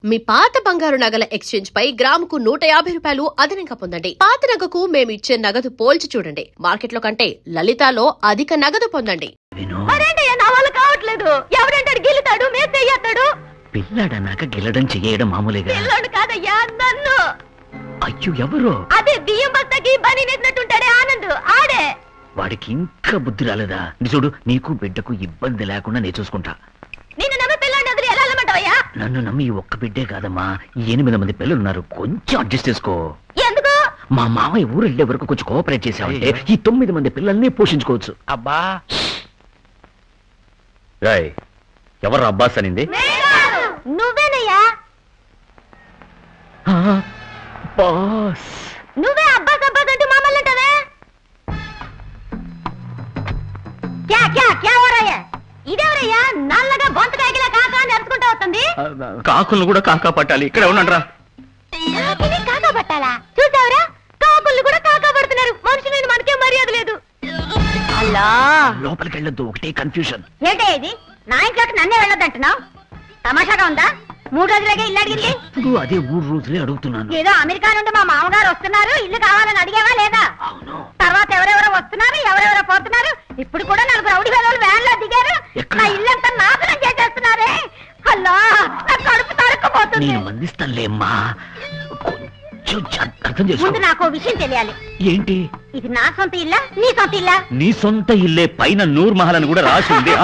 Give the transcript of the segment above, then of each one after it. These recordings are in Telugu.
మీ పాత బంగారు నగల ఎక్స్చేంజ్ పై గ్రాముకు 150 రూపాయలు అదనంగా పొందండి. పాత నగకు మేము ఇచ్చే నగదు పోల్చి చూడండి. మార్కెట్ లో కంటే లలితాలో అధిక నగదు పొందండి. పిల్లడన్నాక గెలడం చెయ్యడం మామూలుగా. కాదయ్యా నన్ను. అయ్యో ఎవరు? అదే బియ్యం బస్తాకి బని నెట్టినట్టుంటాడే ఆనంద్ ఆడే. వాడికి ఇంకా బుద్ధి రాలేదా? చూడు, నీకు బిడ్డకు ఇబ్బంది లేకుండా నేను చూసుకుంటా. నిన్ను నమ్మి పిల్లని వదిలి ఎలా వెళ్ళమంటావయ్యా? నన్ను నమ్మి ఈ ఒక్క బిడ్డే కాదమ్మా, 8 మంది పిల్లలున్నారు. కొంచెం అడ్జస్ట్ చేసుకో. ఎందుకు? మా మామయ్య ఊరు వెళ్లే వరకు కొంచెం కోఆపరేట్ చేసావంటే ఈ 9 మంది పిల్లల్ని పోషించుకోవచ్చు. అబ్బా ఎవరు అబ్బాస్ అనింది? నువ్వేనయ్యా. బాస్ నువ్వే అబ్బాస్ అబ్బాస్ అంటే మామల్ని అంటావే. క్యా క్యా క్యా ఓరయ్యా? ఇదేవరయ్యా నల్లగా బొంతకాయకిలా కాకా నడుచుకుంటా వస్తుంది. కాకులను కూడా కాకా పట్టాలి. ఇక్కడ ఉండండిరా. కాకా పట్టాలా? చూసావరా, కాకులు కూడా కాకా పడుతున్నారు. మనుషులు మనకే మర్యాద లేదు. అలా లోపలికి వెళ్ళొద్దు, ఒకటే కన్ఫ్యూజన్. ఏంటే ఇది? నా ఇంట్లోకి నన్నే వెళ్ళొద్దంటున్నావు? తమాషాగా ఉందా? 3 రోజులకే ఇల్లు అడిగింది. ఇప్పుడు అదే 3 రోజులే అడుగుతున్నాను. ఏదో అమెరికా నుండి మా మామగారు వస్తున్నారు, ఇల్లు కావాలని అడిగేవా లేదా? అవును. తర్వాత ఎవరెవరో వస్తున్నారు, ఎవరెవరో పోతున్నారు. ఇప్పుడు కూడా 4 రౌడీ వేదవులు వ్యాన్ లో దిగారు. నా ఇల్లంతా నాశనం చేసేస్తున్నారే. అల్లా, నా కడుపు తరుక్కుపోతుంది. నేను మందిస్తానులేమ్మా, కొంచెం అర్థం చేసుకో. ముందు నాకు విషయం తెలియాలి. ఏంటి? ఇది నా సొంత ఇల్లా, నీ సొంత ఇల్లా? నీ సొంత ఇల్లే. పైన నూర్ మహల్ అని కూడా రాసి ఉంది.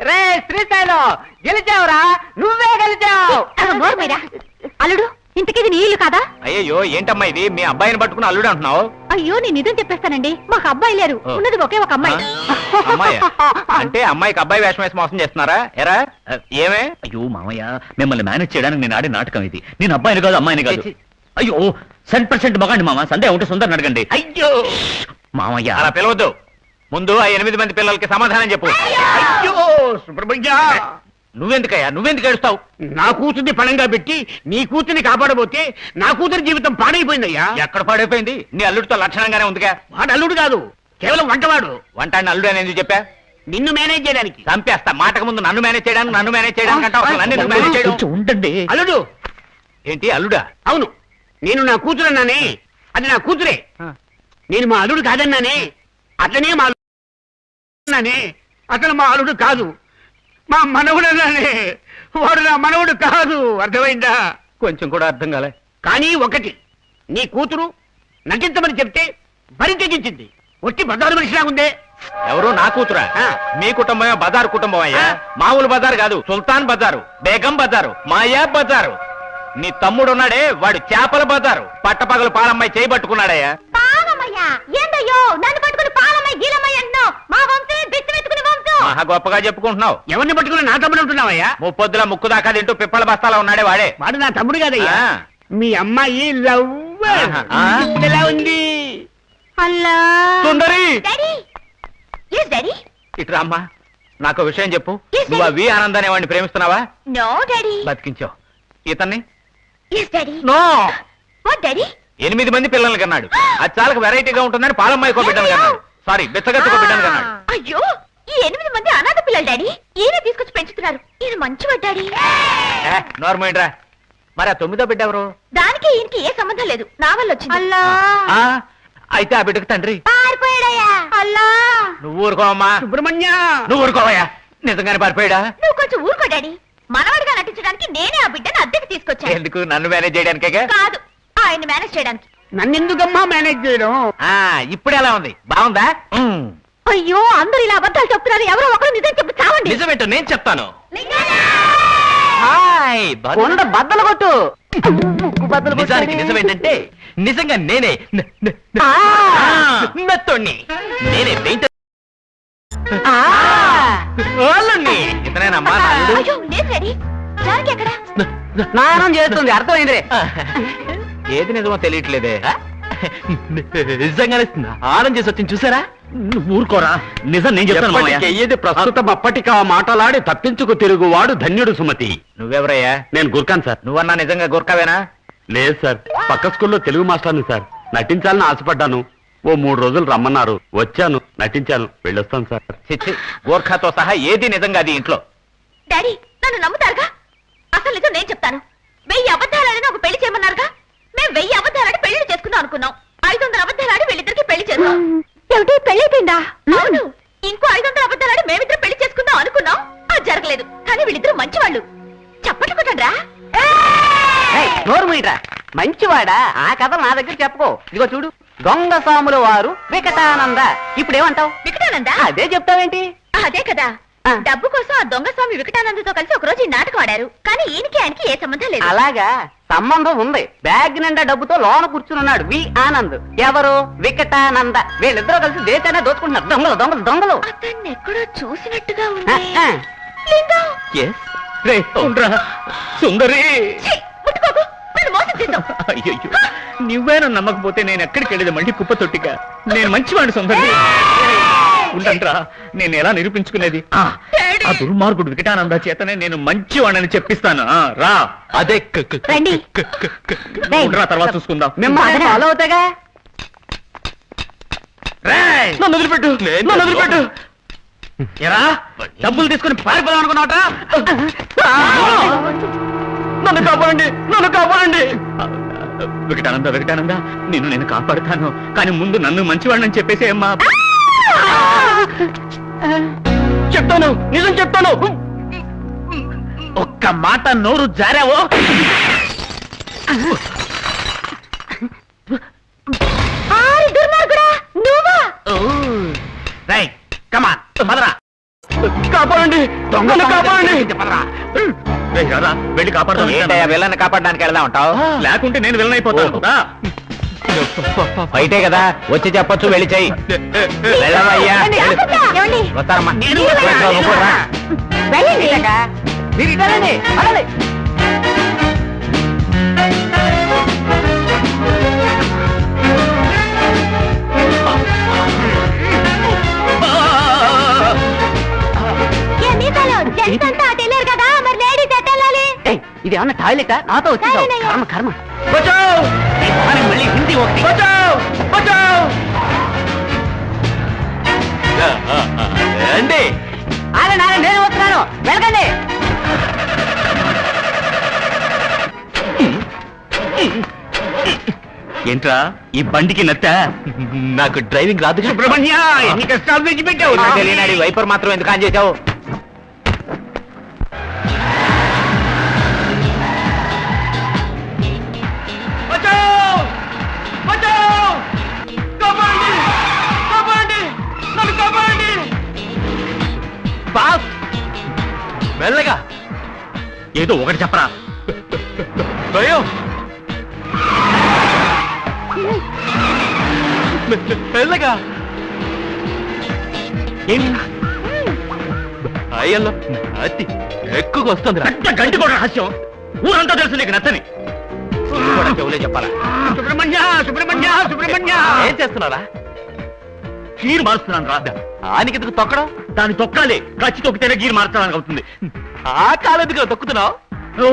రే శ్రీశైలం, గెలిచావురా, నువ్వే గెలిచావు. అల్లుడు, ఇంతకిది నీ ఇల్లు కాదా? అయ్యో ఏంటమ్మా ఇది? మీ అబ్బాయిని పట్టుకుని అల్లుడు అంటున్నావు? అయ్యో, నేను నిజం చెప్పేస్తానండి. మాకు అబ్బాయి లేరు, ఉన్నది ఒకే ఒక అమ్మాయి. అమ్మాయి అంటే అమ్మాయికి అబ్బాయి వేషం వేసి మోసం చేస్తున్నారా? ఎరా ఏమే? అయ్యో మామయ్య, మిమ్మల్ని మేనేజ్ చేయడానికి నేను ఆడే నాటకం ఇది. నేను అబ్బాయిని కాదు, అమ్మాయిని కాదు. అయ్యో 100% మగాండి మామ. సందేహం ఉంటే సుందరని అడగండి. అయ్యో మామయ్య అలా పిలవద్దు. ముందు ఆ 8 మంది పిల్లలకి సమాధానం చెప్పు. అయ్యో సుబ్రహ్మణ్య, నువ్వెందుకు ఏడుస్తావు? నా కూతుర్ని పణంగా పెట్టి నీ కూతుర్ని కాపాడబోతే నా కూతురి జీవితం పాడైపోయిందయ్యా. ఎక్కడ పాడైపోయింది? నీ అల్లుడితో లక్షణంగానే ఉందిగా. వాడు అల్లుడు కాదు, కేవలం వంటవాడు. వంటాడిని అల్లుడు అని ఎందుకు చెప్పా? నిన్ను మేనేజ్ చేయడానికి. చంపేస్తా. మాటకు ముందు నన్ను మేనేజ్ చేయడానికి అంటావు. అసలు నన్ను ఎందుకు మేనేజ్ చేయడం? కొంచెం ఉండండి. అల్లుడు ఏంటి అల్లుడా? అవును, నేను నా కూతురు అన్నానే, అది నా కూతురే. నేను మా అల్లుడు కాదన్నానే, అతనే మా అన్నానే, అతను మా అల్లుడు కాదు, మా మనవుడు అన్నానే, వాడు నా మనవుడు కాదు. అర్థమైందా? కొంచెం కూడా అర్థం కాలే. కానీ ఒకటి, నీ కూతురు నటించమని చెప్తే బరి తెగించింది. ఒట్టి బజారు మనిషిలాగుందే. ఎవరు? నా కూతురా? మీ కుటుంబమే బజారు కుటుంబం అయ్యా. మామూలు బజారు కాదు, సుల్తాన్ బజారు, బేగం బజారు, మాయా బజారు. నీ తమ్ముడు ఉన్నాడే, వాడు చేపల బజారు. పట్టపగలు పాలమ్మాయి చేయబట్టుకున్నాడయ్యా. పాలమయ్యా ఏందయ్యో? నన్ను పట్టుకుని పాలమ్మాయి గీలమ్మాయి అంటున్నావు. మా వంశే బిచ్చి వెతుకుని వంశం. మహా గొప్పగా చెప్పుకుంటున్నావు. ఎవరిని పట్టుకుని నా తమ్ముడు ఉంటున్నావయ్యా? ముప్పొద్దుల ముక్కు దాకా తింటూ పిప్పల బస్తాలా ఉన్నాడే వాడే. వాడు నా తమ్ముడు కాదయ్యా. ఆ. మీ అమ్మాయి లవ్ ఆ? ఎలా ఉంది? అల్లా సుందరి, డాడీ. Yes daddy. ఇట్రా అమ్మా, నాకు విషయం చెప్పు. Yes, నువ్వు ఆ Daddy. వి ఆనంద్ అనే వాడిని ప్రేమిస్తున్నావా? No daddy. బతికించావు. ఇతన్ని? Yes daddy. No. What daddy? 8 మంది పిల్లలు కన్నాడు. అది చాలా వెరైటీగా ఉంటుందని పాలమ్మాయికో బిడ్డను కన్నాడు. సారీ, బిచ్చగత్తుకో బిడ్డను కన్నాడు. అయ్యో, ఈ 8 మంది అనాథ పిల్లలు డాడీ. ఈయన తీసుకొచ్చి పెంచుతున్నారు. ఈయన మంచివాడు డాడీ. నార్మల్. మరి ఆ 9వ బిడ్డ ఎవరు? దానికి ఈయనకి ఏ సంబంధం లేదు, నా వల్ల వచ్చింది. అల్లా, ఆ, అయితే ఆ బిడ్డకు తండ్రి పారిపోయాడయ్యా. అల్లా, నువ్వు ఊరుకోవమ్మా. సుబ్రహ్మణ్య, నువ్వు ఊరుకోవయ్యా. నిజంగానే పారిపోయాడా? నువ్వు కొంచెం ఊరుకో డాడీ. మనవాడిగా నటించడానికి నేనే ఆ బిడ్డను అద్దెకి తీసుకొచ్చాను. ఎందుకు? నన్ను మేనేజ్ చేయడానికే. కాదు, ఆయన మేనేజ్ చేయడానికి. నన్నెందుకమ్మా మేనేజ్ చేయడం? ఇప్పుడు ఎలా ఉంది? బాగుందా? అయ్యో, అందరు ఇలా అబద్ధాలు చెప్తున్నారు. ఎవరో ఒకరు నిజం చెప్పు చావండి. నిజమేంటో నేను చెప్తాను. కొండ బద్దలు కొట్టు. నిజానికి నిజమేంటంటే నిజంగా నేనే మెత్తోణ్ణి. నేనే పెయింటర్. ఇతనేనమ్మా నా అల్లుడు. అయ్యో, లేదు డాడీ. జానకి ఎక్కడ? స్నానం చేస్తుంది. అర్థమైంది. ఏది నిజమో తెలియట్లేదే. నిజంగానే స్నానం చేసి వచ్చింది చూసారా? ఊరుకోరా, నిజం నేను చెప్తాను మామయ్య. ఏది ప్రస్తుతం అప్పటికా మాటలాడి తప్పించుకు తిరుగువాడు ధన్యుడు సుమతి. నువ్వెవరయ్యా? నేను గుర్కాన్ సార్. నువ్వన్నా నిజంగా గుర్కావేనా? లేదు సార్, పక్క స్కూల్లో తెలుగు మాస్టర్ని సార్. నటించాలని ఆశపడ్డాను. ఓ 3 రోజులు రమ్మన్నారు, వచ్చాను, నటించాను, వెళ్ళొస్తాను సార్. చిచ్చి, గోర్ఖాతో సహా ఏది నిజంగా అది ఇంట్లో. డాడీ, నన్ను నమ్ముతారుగా? అసలు నిజం నేను చెప్తాను. 1000 అబద్ధాలని ఒక పెళ్లి చేయమన్నారుగా. మేము 1000 అబద్ధాలని పెళ్లి చేసుకుందాం అనుకున్నాం. 500 అబద్ధాలని వీళ్ళిద్దరికి పెళ్లి చేద్దాం. ఏమిటి పెళ్లి అయిపోయిందా? అవును. ఇంకో 500 అబద్ధాలని మేమిద్దరు పెళ్లి చేసుకుందాం అనుకున్నాం. అది జరగలేదు. కానీ వీళ్ళిద్దరు మంచివాళ్ళు. చప్పట్లు కొట్టండ్రా. మంచివాడా? ఆ కథ నా దగ్గర చెప్పుకో. ఇదిగో చూడు, దొంగ సాముల వారు వికటానంద. ఇప్పుడేమంటావు? వికటానంద? అదే చెప్తావేంటి? అదే కదా. డబ్బు కోసం ఆ దొంగ స్వామి వికటానందతో కలిసి ఒక రోజు ఈ నాటకం ఆడారు. కానీ ఈయనకి ఆయనకి ఏ సంబంధం లేదు. అలాగా? సంబంధం ఉంది. బ్యాగ్ నిండా డబ్బుతో లోన కూర్చున్నాడు వి ఆనంద్. ఎవరు? వికటానంద. వీళ్ళిద్దరూ కలిసి దేశాన్ని దోచుకుంటున్నారు. దొంగలు దొంగలు దొంగలు. అతన్ని ఎక్కడో చూసినట్టుగా ఉంది. సుందరి, ఛీ, ముట్టుకోకు. నన్ను మోసం చేశావు. అయ్యో, నువ్వేనా నమ్మకపోతే నేను ఎక్కడికి వెళ్ళేది? మళ్ళీ కుప్ప తొట్టిగా. నేను మంచివాడిని సుందరి. ఉండంట్రా, నేను ఎలా నిరూపించుకునేది? ఆ దుర్మార్గుడు వికటానంద చేతనే నేను మంచివాడిని చెప్పిస్తాను. రా. అదే రండి. రా, తర్వాత చూసుకుందాం. మిమ్మల్ని ఫాలో అవుతాగా. నన్ను వదిలిపెట్టు, నన్ను వదిలిపెట్టు. ఎరా, డబ్బులు తీసుకుని పారిపోదాం అనుకున్నావట? నన్ను కాపాడండి, నన్ను కాపాడండి. వికటానంద, వికటానంద, నేను కాపాడుతాను. కానీ ముందు నన్ను మంచివాడిని చెప్పేసి అమ్మా. చెప్తాను, నిజం చెప్తాను. ఒక్క మాట నోరు జారావో. కమాన్, పదరా. కాపాడండి, దొంగను కాపాడండి. వెళ్ళి కాపాడుతాను. వెళ్ళని కాపాడడానికి వెళ్దా ఉంటావు? లేకుంటే నేను వెళ్ళనైపోతాను. బయటే కదా, వచ్చి చెప్పొచ్చు. వెళ్ళి చెయ్యి. వెళ్ళవయ్యా. వస్తారమ్మా. మీరు ఇటారండి. ఇది ఏమన్నా టాయిలెటా? నాతో వచ్చేసావు. కర్మ కర్మ. మళ్ళీ హిందీ ఒకటి. రండి. ఆగండి, నేను వస్తున్నాను. వెళ్ళకండి. ఏంట్రా ఈ బండికి నత్త? నాకు డ్రైవింగ్ రాదు. సుబ్రహ్మణ్య, ఎన్ని కష్టాలు తెచ్చిపెట్టావు. తెలియనాడు వైపర్ మాత్రం ఎందుకు ఆన్ చేసావు? మెల్లగా ఏదో ఒకటి చెప్పరా. భయం. మెల్లగా. అయ్యల్లో అతి ఎక్కువగా వస్తుంది. పెద్ద గంటి కూడా రహస్యం. ఊరంతా తెలుసు నీకు నచ్చని. చెవులే చెప్పాలా? సుబ్రహ్మణ్య, సుబ్రహ్మణ్య, సుబ్రహ్మణ్య. ఏం చేస్తున్నారా? గీరు మారుస్తున్నాను రా. ఆనికి ఎందుకు తొక్కడం? దాన్ని తొక్కాలి. కచ్చి తొక్కితేనే గీరు మార్చడానికి అవుతుంది. ఆ కాలు ఎందుకు తొక్కుతున్నావు? ఓ,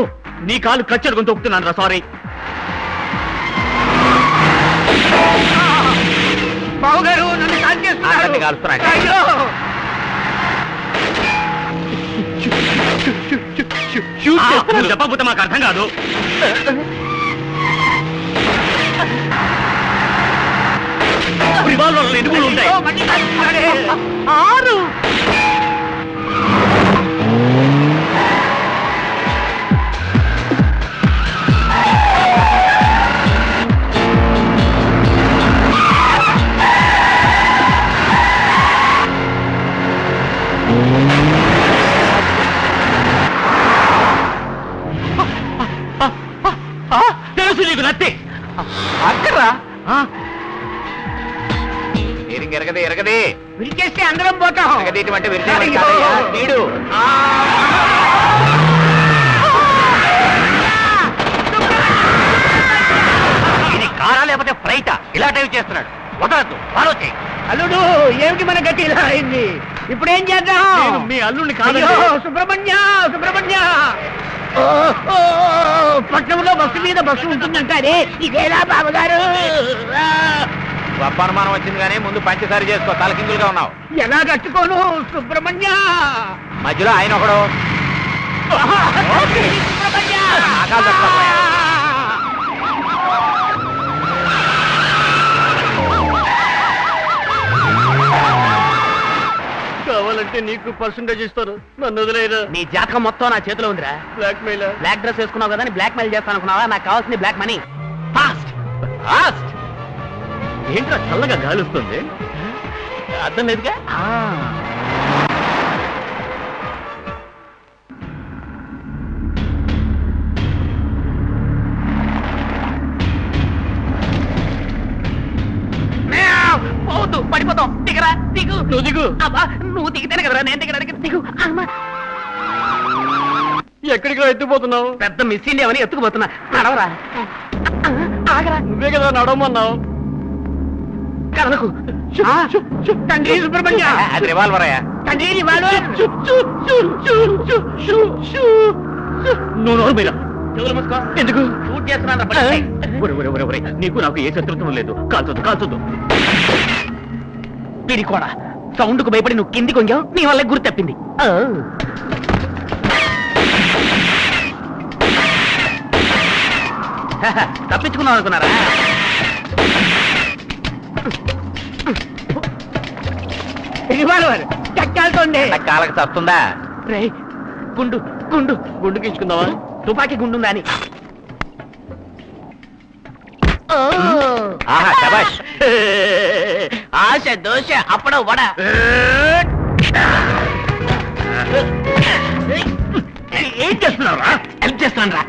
నీ కాలు కచ్చి అడుగుని తొక్కుతున్నాను రా. సారీ. బావగారు నన్ను కాల్ చేస్తున్నారు. కాలుస్తున్నాడు. అయ్యో. చెప్పకపోతే మాకు అర్థం కాదు. రివాల్వర్లు ఎన్ని ఉంటాయి? అయ్యో, మళ్ళీ కాల్స్తున్నాడే. 6. తెలుసు నీకు నత్తి. అక్కర్రా. ఎరగదే ఎరగదే. విరిచేస్తే అందరం పోతాం. ఎరగదేటువంటి అయ్యో. వీడు. ఇది కారా లేకపోతే ఫ్లైటా? ఇలా టైప్ చేస్తున్నాడు. వదలద్దు, ఫాలో చేయి. అల్లుడు, ఏమిటి మన గతి ఇలా అయింది? ఇప్పుడేం చేద్దాం? నేను మీ అల్లుడిని అయ్యో, కాదు. సుబ్రహ్మణ్య, సుబ్రహ్మణ్య. పట్నంలో బస్సు మీద బస్సు ఉంటుందంటారే, ఇదేలా బావగారు? గొప్ప అనుమానం వచ్చింది కానీ ముందు పంచసారి చేసుకో. తలకిందులుగా ఉన్నావు. ఎలా కట్టుకోను సుబ్రహ్మణ్య? మధ్యలో ఆయన ఒకడు. సుబ్రహ్మణ్య. ఆకాలు తప్పకపోయా. కావాలంటే నీకు పర్సంటేజ్ ఇస్తారు, నన్ను వదిలేరా. నీ జాతకం మొత్తం నా చేతిలో ఉందిరా. బ్లాక్ మెయిల్, బ్లాక్ డ్రెస్ వేసుకున్నావు కదా, బ్లాక్ మెయిల్ చేస్తాను అనుకున్నావా? నాకు కావాల్సింది బ్లాక్ మనీ. Fast fast. ఏంట్రా చల్లగా గాలి వస్తుంది? అర్థం లేదుగా. పోవద్దు, పడిపోతాం. దిగరా, దిగు. నువ్వు దిగు. అబ్బా, నువ్వు దిగితేనే కదరా నేను దిగడానికి. దిగు. అమ్మా, ఎక్కడికి ఎత్తుకుపోతున్నావు? పెద్ద మిస్ ఇండియావని ఎత్తుకుపోతున్నా. నడవరా. ఆగరా. నువ్వే కదా నడవమన్నావు. కదలకు. తండ్రి సుబ్రహ్మణ్య, అది రివాల్వర్ అయ్యా. తండ్రి రివాల్వర్. నువ్వు నోరు మీద చెవులు మూసుకో. ఎందుకు? షూట్ చేస్తున్నాను. నీకు నాకు ఏ శత్రుత్వం లేదు. కాల్చొద్దు కాల్చొద్దు. పిడి కూడా సౌండ్ కు భయపడి నువ్వు కింది కొంగావు, నీ వల్ల గురి తప్పింది. తప్పించుకున్నావు అనుకున్నారా? రివాల్వర్ చక్కాలతోంది. కాళ్ళకి చస్తుందా? రే, గుండు గుండు గుండు గీచుకుందావా? తుపాకీ గుండుందా అని. ఆహా, శభాష్. ఆశ దోశ అప్పడం వడ. ఏం చేస్తున్నావురా? హెల్ప్ చేస్తున్నాను రా.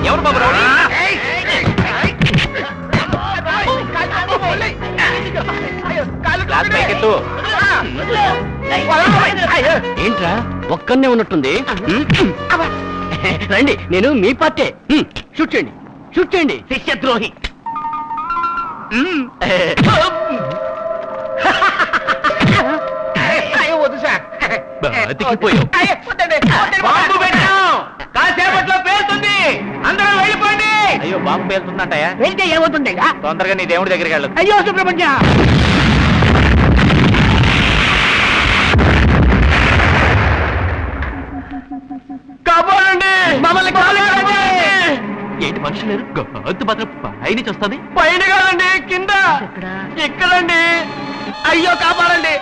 ఎవరు బాబు రౌడీ? క్లాస్ పైకెత్తు. ఏంట్రా ఒక్కనే ఉన్నట్టుంది? రండి, నేను మీ పార్టీ. షూట్ చేయండి, షూట్ చేయండి. శిష్యద్రోహి. బతికిపోయావు. బాంబు పెట్టాం, కాసేపట్లో పేలుతుంది, అందరూ వెళ్ళిపోండి. అయ్యో, బాంబు పేలుతుందంటయా? వెళ్తే ఏమవుతుంది? తొందరగా నీ దేవుడి దగ్గరికి వెళ్ళు. అయ్యో సుబ్రహ్మణ్య, కాపాడండి, మమ్మల్ని కాపాడండి. ఏంటి మనుషులు లేరు? గొంతు మాత్రం పైన వస్తుంది. పైన కాదండి, కింద. ఎక్కడండి? అయ్యో కాపాడండి.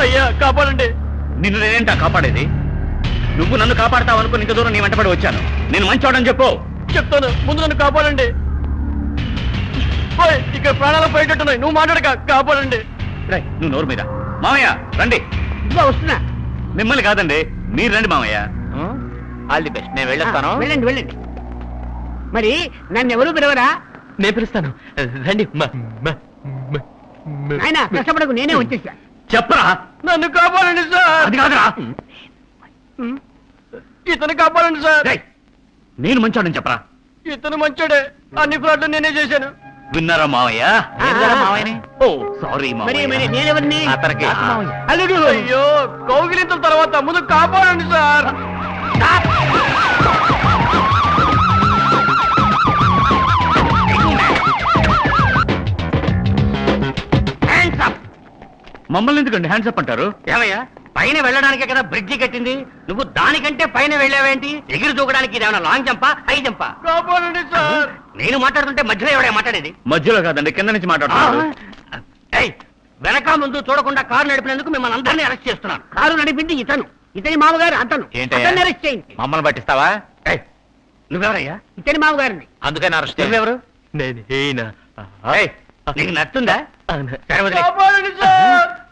అయ్యా కాపాడండి. నిన్ను నేనేంటా కాపాడేది? నువ్వు నన్ను కాపాడతావు అనుకుని ఇంత దూరం నీ వెంటబడి వచ్చాను. నేను మంచోడని చెప్పు. చెప్తాను, ముందు నన్ను కాపాడండి. ఇక్కడ ప్రాణాలు పోయేటట్టున్నాయి, నువ్వు మాట్లాడక. కాపాడండి. నువ్వు నోరు మీద. మామయ్య రండి. వస్తున్నా. మిమ్మల్ని కాదండి, మీరు రండి మామయ్య. ఆల్ ది బెస్ట్, నేను వెళ్ళొస్తాను. వెళ్ళండి వెళ్ళండి. మరి నన్ను ఎవరు పిలవరా? నేను పిలుస్తాను, రండి. ఆయన కష్టపడకు, నేనే వచ్చేసా. చెప్పరా. నన్ను కాపాడండి సార్. అది కాదురా. ఇతను కాపాడండి సార్. నేను మంచోడని చెప్పరా. ఇతను మంచోడే, అన్ని ఫ్రాడ్లు నేనే చేశాను. విన్నారా మావయ్య? మావయ్యని. ఓ సారీ మరి మావయ్య. నేనెవరిని? అతనికి అల్లుడు. అయ్యో, కౌగిలింతల తర్వాత ముందు కాపాడండి సార్. మమ్మల్ని ఎందుకండి హ్యాండ్స్ అప్ అంటారు? ఏమయ్యా, పైన వెళ్ళడానికే కదా బ్రిడ్జి కట్టింది, నువ్వు దానికంటే పైన వెళ్ళావేంటి? ఎగిరి దూకడానికి ఇదేమన్నా లాంగ్ జంపా, హై జంపా? కాపాడండి సార్. నేను మాట్లాడుతుంటే మధ్యలో ఎవడే మాట్లాడేది? మధ్యలో కాదండి, కింద నుంచి మాట్లాడుతున్నారు. వెనక ముందు చూడకుండా కారు నడిపినందుకు మిమ్మల్ని అందరినీ అరెస్ట్ చేస్తున్నాను. కారు నడిపింది ఇతను, ఇతని మామగారు అతను. ఏంటయ్యా? అతన్ని అరెస్ట్ చేయండి. మమ్మల్ని పట్టిస్తావా? నువ్వెవరయ్యా? ఇతని మామగారిని. అందుకని అరెస్ట్. నువ్వెవరు? నీకు నచ్చుందా?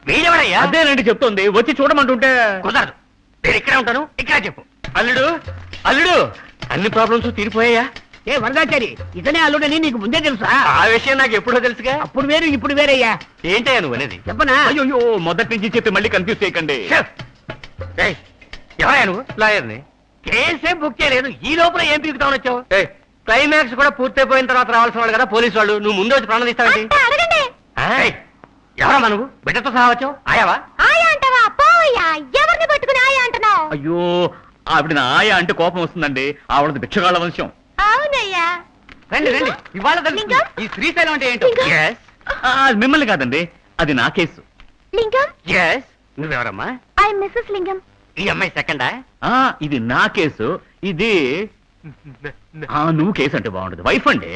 వీడెవడయ్యా? అదేనండి చెప్తోంది, వచ్చి చూడమంటుంటే. కుదరదు, నేను ఇక్కడే ఉంటాను, ఇక్కడ చెప్పు. అల్లుడు అల్లుడు, అన్ని ప్రాబ్లమ్స్ తీరిపోయాయా? ఏ వరదాచారి, ఇతనే అల్లుడని నీకు ముందే తెలుసా? ఆ విషయం నాకు ఎప్పుడో తెలుసుగా. అప్పుడు వేరు, ఇప్పుడు వేరయ్యా. ఏంటయ్యా నువ్వు అనేది? చెప్పనా? అయ్యో, మొదటి నుంచి చెప్పి మళ్ళీ కన్ఫ్యూజ్ చేయకండి. ఎవరయ్యా నువ్వు? లాయర్ని. కేసే బుక్ చేయలేదు, ఈ లోపల ఏం పీకుతామని వచ్చావు? క్లైమాక్స్ కూడా పూర్తయిపోయిన తర్వాత రావాల్సిన వాళ్ళు కదా పోలీసు వాళ్ళు. నువ్వు ముందు వచ్చి ప్రాణం తీస్తావేంటి? అడగండి. ఎవరమ్మా నువ్వు? బిడ్డతో సహా వచ్చావు? ఆయావా? ఆయా అంటావా? పోయా, ఎవరిని పట్టుకుని ఆయా అంటున్నావు? అయ్యో, ఆవిడ నా ఆయా అంటే కోపం వస్తుందండి. ఆవిడది భిక్షగాళ్ళ వంశం. అవునయ్యా, రండి రండి ఇవాళ తెలుస్తుంది లింగం? ఈ శ్రీశైలం అంటే ఏంటో. లింగం? Yes, అది మిమ్మల్ని కాదండి, అది నా కేసు. లింగం, yes. నువ్వెవరమ్మా? ఐ మిస్సెస్ లింగం. ఈ అమ్మాయి సెకండా? ఇది నా కేసు, ఇది నువ్వు కేసు అంటే బాగుంటుంది. వైఫ్ అండి,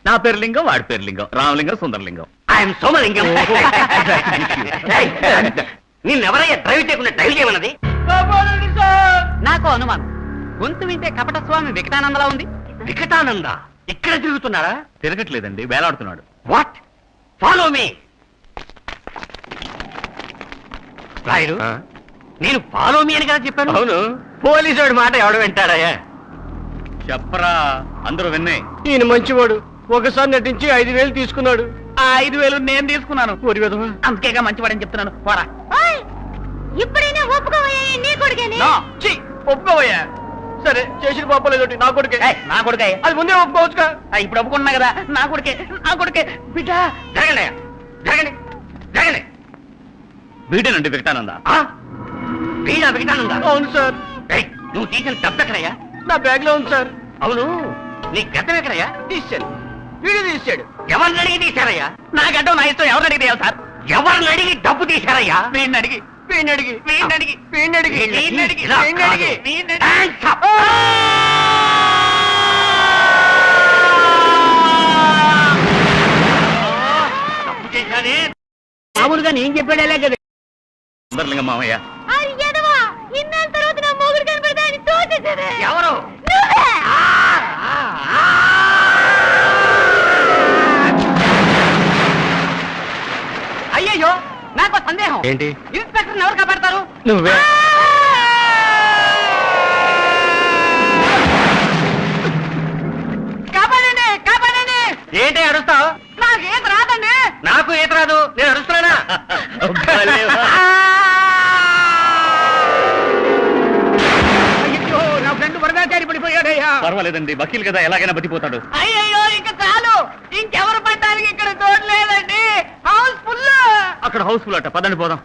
నా పేరు లింగం, వాడి పేరు లింగం, రామలింగం, సుందరలింగం. ఐఎమ్ సోమలింగం. నిన్నెవరయ్యా డ్రైవ్ చేయకుండా డ్రైవ్ చేయమన్నది? నాకు అనుమానం, గొంతు వింటే కపట స్వామి వికటానందలా ఉంది. వికటానంద ఇక్కడ తిరుగుతున్నారా? తిరగట్లేదండి, వేలాడుతున్నాడు. వాట్? Follow me. రాయరు, నేను ఫాలో మీ అని కదా చెప్పాను. అవును, పోలీసు మాట ఎవడు వింటాడయ్యా? చెప్పరా, అందరూ విన్నాయి. ఈయన మంచివాడు, ఒకసారి నటించి 5,000 తీసుకున్నాడు. ఆ 5,000 నేను తీసుకున్నాను. ఒరి విధవా. అందుకేగా మంచివాడని చెప్తున్నాను. పోరా. ఓయ్, ఇప్పుడైనా ఒప్పుకోవయ్యా, నీ కొడుకేనే. నో. ఛీ, ఒప్పుకోవయ్యా. సరే, చేసిన పాపలేదోటి నా కొడుకే. ఏయ్, నా కొడుకే. అది ముందే ఒప్పుకోవచ్చుగా. ఇప్పుడు ఒప్పుకున్నా కదా, నా కొడుకే, నా కొడుకే. బిడ్డ జరగండి అయ్యా, జరగండి, జరగండి. వీడేనండి వికటానంద. వీడా వికటానంద? అవును సార్, ఏయ్, నువ్వు తీసిన డబ్బు ఎక్కడయ్యా? నా బ్యాగ్ లో ఉంది సార్. అవును, నీ గడ్డం ఎక్కడయ్యా? తీసాడు, వీడు తీసాడు. ఎవరిని అడిగి తీశారయ్యా? నా గడ్డం నా ఇష్టం, ఎవరిని అడిగి తీయాలి సార్? ఎవరిని అడిగి డబ్బు తీశారయ్యా? వీడిని అడిగి, వీడిని అడిగి, వీడిని అడిగి, వీడిని అడిగి, వీడిని అడిగి, ఇలా వీడిని అడిగి, కాదు. వీడిని అడిగి. Hands up. తప్పు చేశానే. మామూలుగా నేను చెప్పాడేలే కదా. సుందరలింగం మామయ్య. అది ఎదవా, ఇన్నాళ్ళ తర్వాత నా మొగుడు కనపడతా అని తోచేసేదే. ఎవరు? నువ్వే. అయ్యయ్యో, నాకు సందేహం. ఏంటి? ఇన్స్పెక్టర్ ఎవరు కాపాడతారు? నువ్వే. కాపాడండి, కాపాడండి. ఏంటి అరుస్తావు? నాకు ఈత రాదండి. నాకు ఈత రాదు, నేను అరుస్తున్నానా? అయ్యో, నా ఫ్రెండ్ వరదాచారి పడిపోయాడయ్యా. పర్వాలేదండి, వకీల్ కదా, ఎలాగైనా బతిపోతాడు. అయ్యయ్యో, ఇంక చాలు. ఇంకెవరు పడ్డానికి ఇక్కడ తోడు లేదండి. House full. అక్కడ హౌస్ఫుల్ అట్ట, పదండి పోదాం.